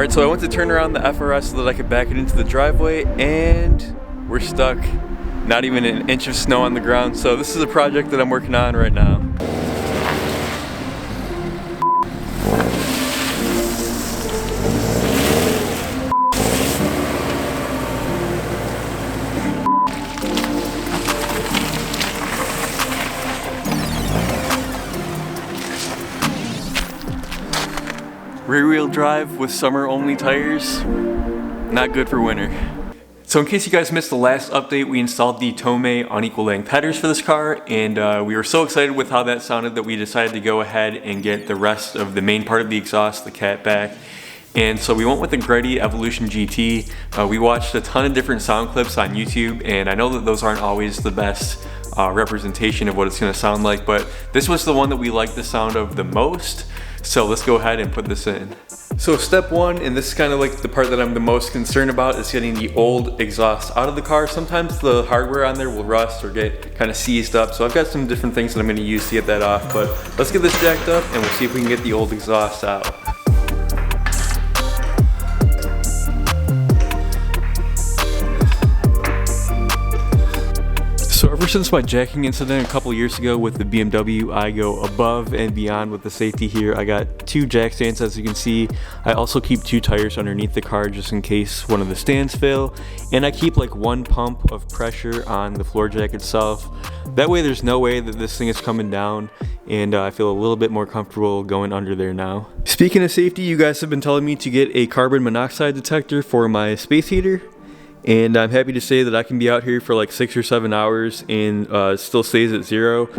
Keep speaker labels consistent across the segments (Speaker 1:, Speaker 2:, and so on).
Speaker 1: Alright, so I went to turn around the FRS so that I could back it into the driveway, and we're stuck. Not even an inch of snow on the ground, so this is a project that I'm working on right now. Rear-wheel drive with summer-only tires, not good for winter. So in case you guys missed the last update, we installed the Tomei unequal length headers for this car, and we were so excited with how that sounded that we decided to go ahead and get the rest of the main part of the exhaust, the cat back. And so we went with the GReddy Evolution GT. We watched a ton of different sound clips on YouTube, and I know that those aren't always the best representation of what it's going to sound like, but this was the one that we liked the sound of the most. So let's go ahead and put this in. So step one, and this is kind of like the part that I'm the most concerned about, is getting the old exhaust out of the car. Sometimes the hardware on there will rust or get kind of seized up. So I've got some different things that I'm going to use to get that off, but let's get this jacked up and we'll see if we can get the old exhaust out. So ever since my jacking incident a couple years ago with the BMW, I go above and beyond with the safety here. I got 2 jack stands, as you can see. I also keep 2 tires underneath the car just in case one of the stands fail. And I keep like 1 pump of pressure on the floor jack itself. That way there's no way that this thing is coming down, and I feel a little bit more comfortable going under there now. Speaking of safety, you guys have been telling me to get a carbon monoxide detector for my space heater. And I'm happy to say that I can be out here for like 6 or 7 hours and it still stays at 0.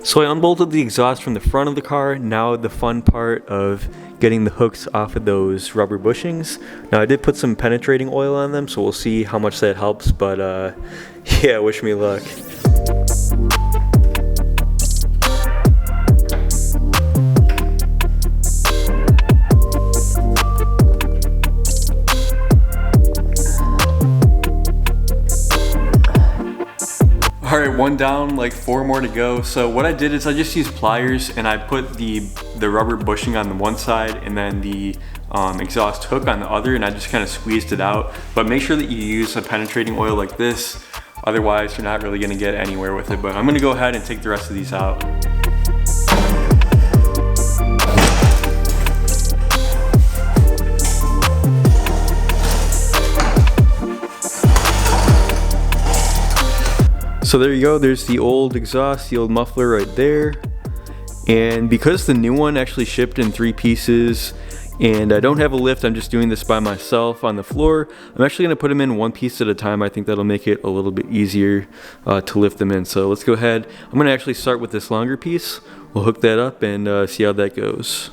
Speaker 1: So I unbolted the exhaust from the front of the car. Now the fun part of getting the hooks off of those rubber bushings. Now I did put some penetrating oil on them, so we'll see how much that helps, but yeah, wish me luck. Alright, 1 down, like 4 more to go. So what I did is I just used pliers and I put the rubber bushing on the one side and then the exhaust hook on the other, and I just kind of squeezed it out. But make sure that you use a penetrating oil like this, otherwise you're not really going to get anywhere with it. But I'm going to go ahead and take the rest of these out. So there you go, there's the old exhaust, the old muffler right there. And because the new one actually shipped in 3 pieces and I don't have a lift, I'm just doing this by myself on the floor. I'm actually going to put them in 1 piece at a time. I think that'll make it a little bit easier to lift them in. So let's go ahead. I'm going to actually start with this longer piece. We'll hook that up and see how that goes.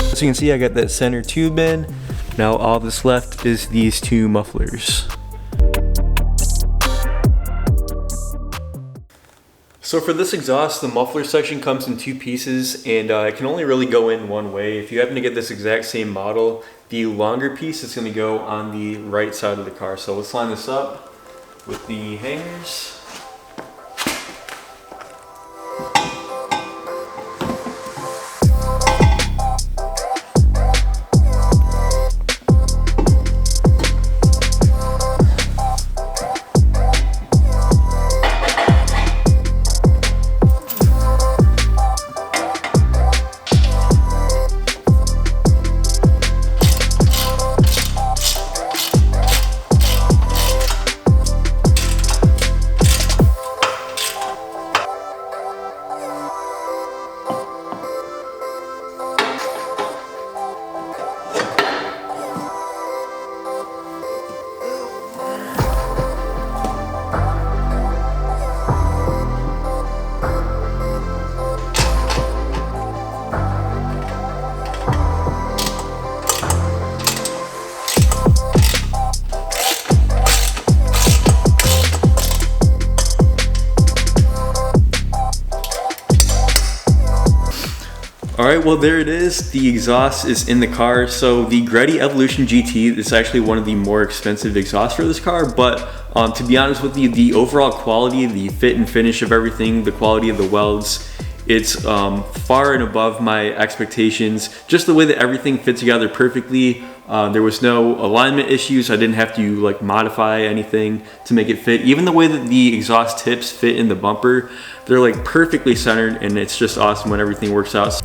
Speaker 1: As you can see, I got that center tube in. Now all that's left is these 2 mufflers. So for this exhaust, the muffler section comes in 2 pieces, and it can only really go in one way. If you happen to get this exact same model, the longer piece is going to go on the right side of the car. So let's line this up with the hangers. Alright, well there it is. The exhaust is in the car. So the GReddy Evolution GT is actually one of the more expensive exhausts for this car, but to be honest with you, the overall quality, the fit and finish of everything, the quality of the welds, it's far and above my expectations. Just the way that everything fits together perfectly. There was no alignment issues. I didn't have to like modify anything to make it fit. Even the way that the exhaust tips fit in the bumper, they're like perfectly centered, and it's just awesome when everything works out.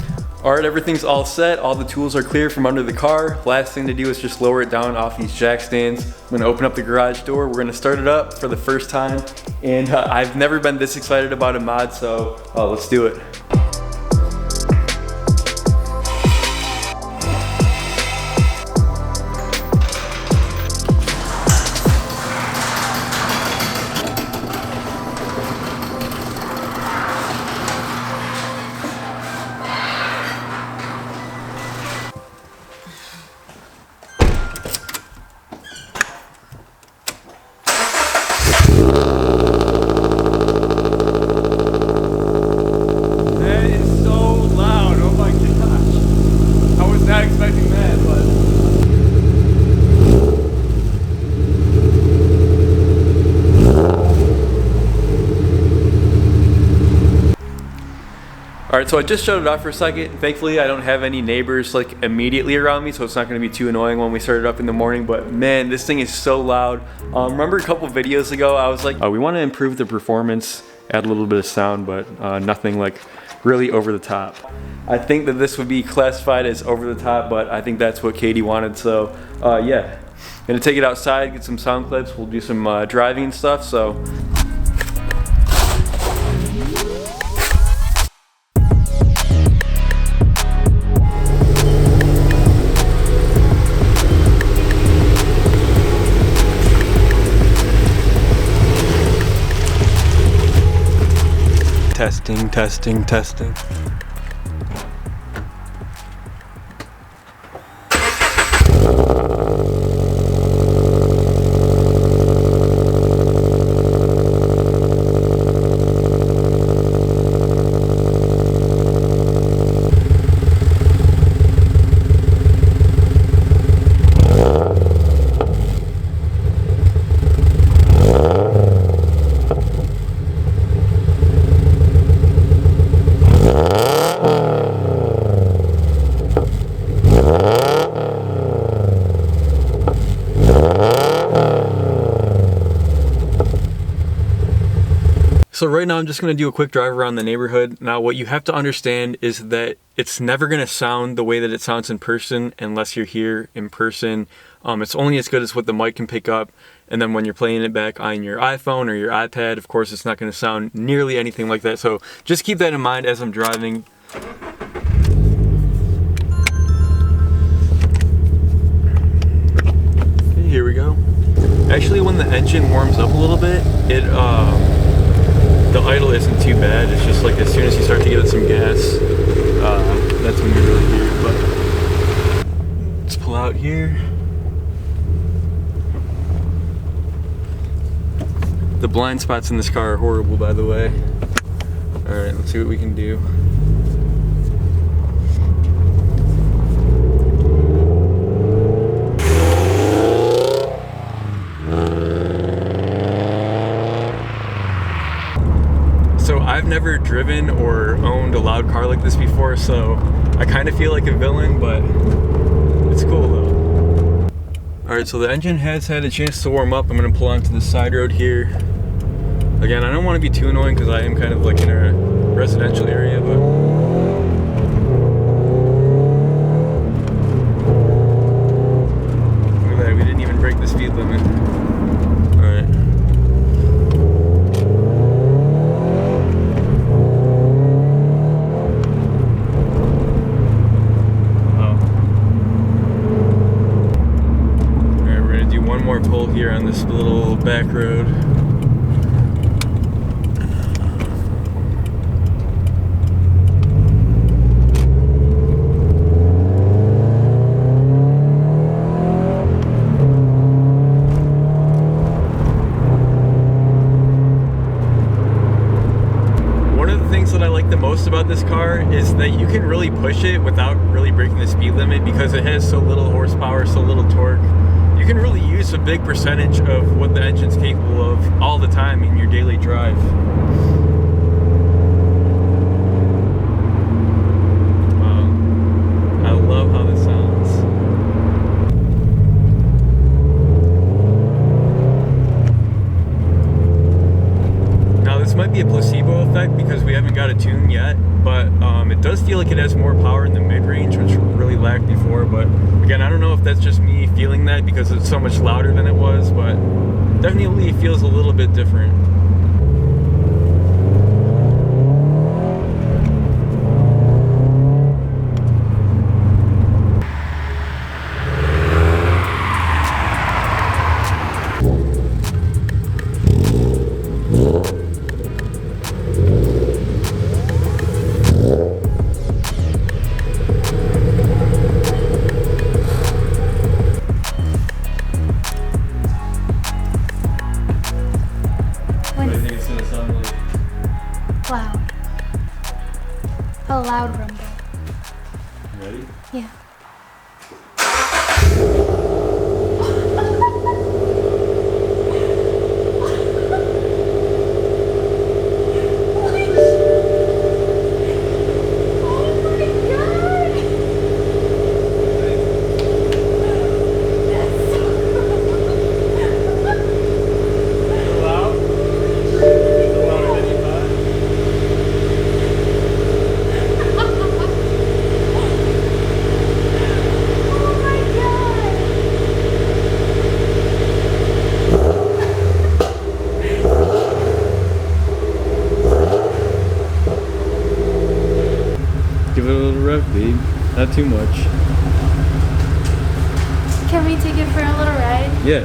Speaker 1: All right, everything's all set. All the tools are clear from under the car. Last thing to do is just lower it down off these jack stands. I'm gonna open up the garage door. We're gonna start it up for the first time. And I've never been this excited about a mod, so let's do it. Alright, so I just shut it off for a second. Thankfully, I don't have any neighbors like immediately around me, so it's not going to be too annoying when we start it up in the morning. But man, this thing is so loud. Remember a couple videos ago, I was like, we want to improve the performance, add a little bit of sound, but nothing like really over the top. I think that this would be classified as over the top, but I think that's what Katie wanted, so yeah. Gonna take it outside, get some sound clips, we'll do some driving and stuff, so. Testing, testing, testing. So right now I'm just going to do a quick drive around the neighborhood. Now what you have to understand is that it's never going to sound the way that it sounds in person unless you're here in person. It's only as good as what the mic can pick up, and then when you're playing it back on your iPhone or your iPad, of course it's not going to sound nearly anything like that. So just keep that in mind as I'm driving. Okay, here we go. Actually, when the engine warms up a little bit, the idle isn't too bad. It's just like as soon as you start to get some gas, that's when you really hear it. But let's pull out here. The blind spots in this car are horrible, by the way. Alright, let's see what we can do. So I've never driven or owned a loud car like this before, so I kind of feel like a villain, but it's cool though. Alright, so the engine has had a chance to warm up. I'm going to pull onto the side road here. Again, I don't want to be too annoying because I am kind of like in a residential area, but look at that, we didn't even break the speed limit. Alright. Pull here on this little back road. One of the things that I like like the most about this car is that you can really push it without really breaking the speed limit because it has so little horsepower, so little torque. You can really use a big percentage of what the engine's capable of all the time in your daily drive. I love how this sounds. This might be a placebo effect because we haven't got a tune yet, but it does feel like it has more power in the mid-range, which really lacked before. But again, I don't know if that's just me feeling that because it's so much louder than it was, but definitely feels a little bit different.
Speaker 2: Loud. A loud rumble.
Speaker 1: Ready?
Speaker 2: Yeah.
Speaker 1: Give it a little rev, babe. Not too much.
Speaker 2: Can we take it for a little ride?
Speaker 1: Yeah.